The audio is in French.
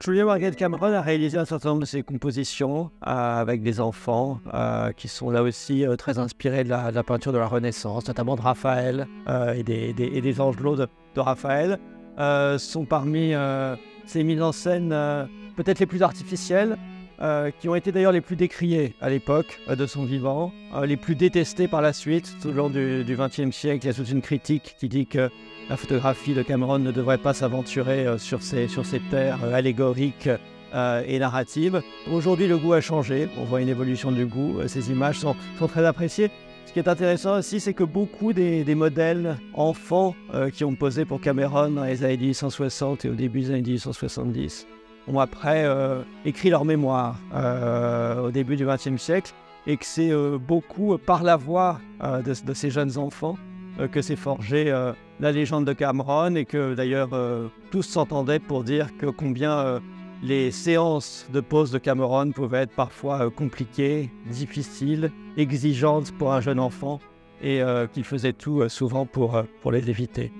Julia Margaret Cameron a réalisé un certain nombre de ses compositions avec des enfants qui sont là aussi très inspirés de la peinture de la Renaissance, notamment de Raphaël et des angelots de Raphaël. Sont parmi ces mises en scène peut-être les plus artificielles, qui ont été d'ailleurs les plus décriées à l'époque de son vivant, les plus détestées par la suite. Tout au long du XXe siècle, il y a toute une critique qui dit que la photographie de Cameron ne devrait pas s'aventurer sur ces terres allégoriques et narratives. Aujourd'hui, le goût a changé. On voit une évolution du goût. Ces images sont très appréciées. Ce qui est intéressant aussi, c'est que beaucoup des modèles enfants qui ont posé pour Cameron dans les années 1860 et au début des années 1870 ont après écrit leur mémoire au début du XXe siècle, et que c'est beaucoup par la voix de ces jeunes enfants que s'est forgée la légende de Cameron, et que d'ailleurs tous s'entendaient pour dire que combien les séances de pose de Cameron pouvaient être parfois compliquées, difficiles, exigeantes pour un jeune enfant, et qu'il faisait tout souvent pour les éviter.